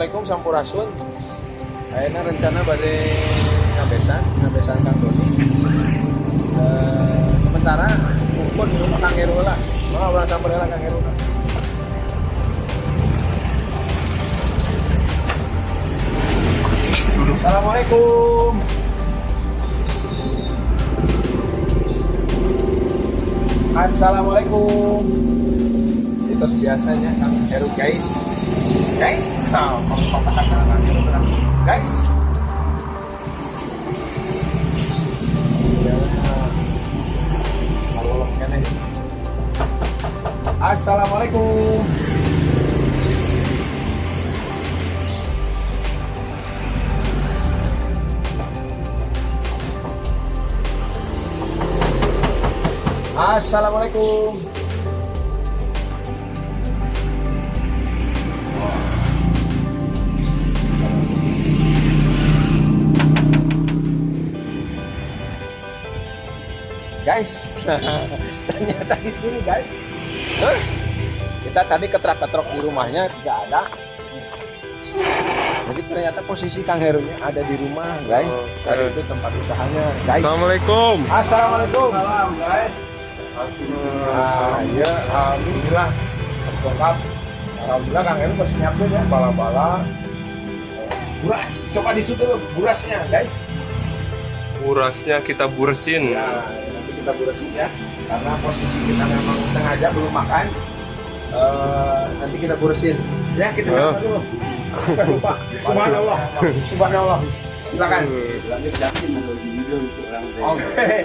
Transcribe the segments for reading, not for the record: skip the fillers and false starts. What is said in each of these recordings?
Assalamualaikum Sampurasun. Ayeuna rencana bade ngabesan Kang Doni. Sementara kumpul di rumah Kang Heru lah. Mau urang sampereula Kang Heru. Assalamualaikum. Assalamualaikum. Itu biasanya Kang Heru guys. Guys, nah, guys. Assalamualaikum. Assalamualaikum. Guys, ternyata di sini guys. Kita tadi ketrak-ketrok di rumahnya tidak ada. Jadi ternyata posisi Kang Herunya ada di rumah guys. Tadi itu tempat usahanya guys. Assalamualaikum. Assalamualaikum. Salam guys. Ya, alhamdulillah. Lengkap. Alhamdulillah Kang Heru masih nyiapin ya bala-bala. Buras, coba disuruh dulu burasnya guys. Burasnya kita bursin. Ya, kita beresin ya karena posisi kita memang sengaja belum makan. Nanti kita beresin ya, kita sapa dulu. Jangan lupa. Subhanallah. Subhanallah. Silakan. Oke.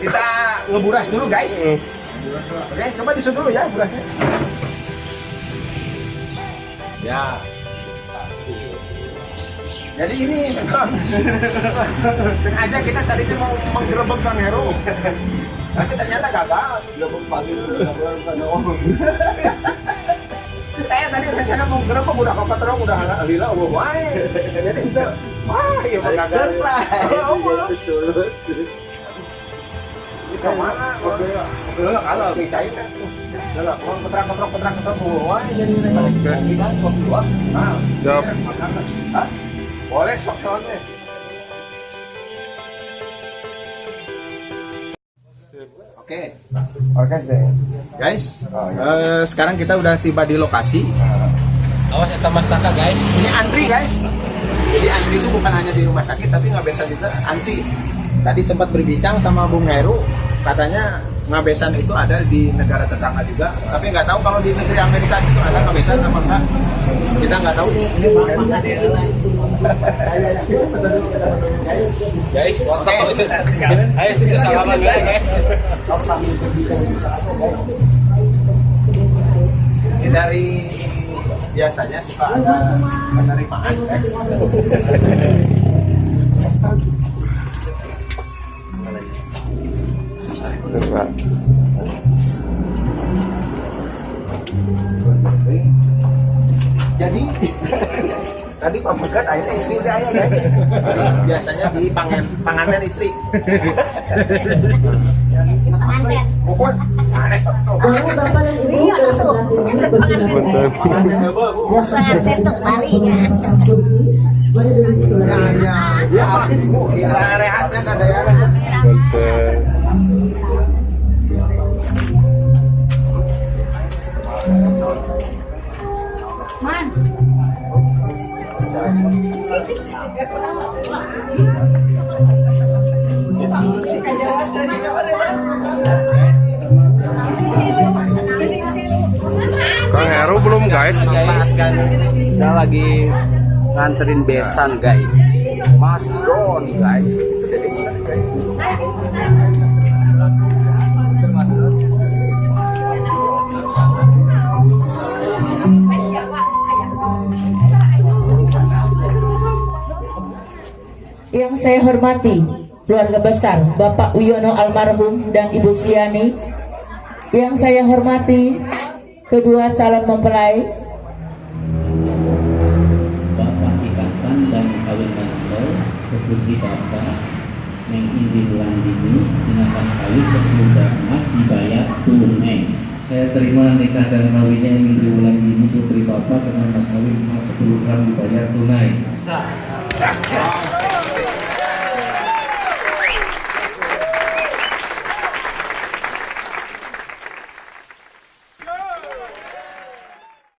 Kita ngeburas dulu guys. Oke, coba disuruh dulu ya burasnya. Ya. Jadi ini memang sengaja kita tadi itu mau menggerebek Kang Heru, tapi ternyata gagal. Gerebek pagi saya tadi rencana mau gerebek udah kokotrong udah alila wah. Jadi itu wah iya gagal. Ini kemana? Udah kalah cair kan. Udah mau ketrak-ketrok wah jadi mereka kopi dua. Nah, siap. Boleh sok kawannya. Oke deh. Guys, sekarang kita udah tiba di lokasi. Awas eta Mas Taka guys. Ini antri guys. Jadi antri itu bukan hanya di rumah sakit tapi nggak biasa juga antri. Tadi sempat berbincang sama Bung Heru, katanya ngabesan itu ada di negara tetangga juga, tapi nggak tahu kalau di negeri Amerika itu ada ngabesan apa enggak. Kita nggak tahu. Ini Bung Heru. Guys, foto. Ayo kita salaman guys. Ini dari biasanya suka ada penerimaan guys. Jadi tadi Pak Megat akhirnya istri udah ayah guys. Jadi biasanya di panganten istri. Pengantin. Pokok sanes satu. Iya satu. Pengantin tuh larinya. Ya Bu, bisa rehatnya sadaya. Man. Kang Heru belum guys. Kita lagi nganterin besan guys. Mas Don guys. Yang saya hormati keluarga besar Bapak Wiono almarhum dan Ibu Siani. Yang saya hormati kedua calon mempelai, Bapak Ikatan dan Kawin Kantor Deputi Bapak Neng Indri Wulandini dengan mas kawin sebelum mas dibayar tunai Saya terima nikah dan kawinnya yang diulang ini putri Bapak dengan mas kawin emas 10 gram dibayar tunai.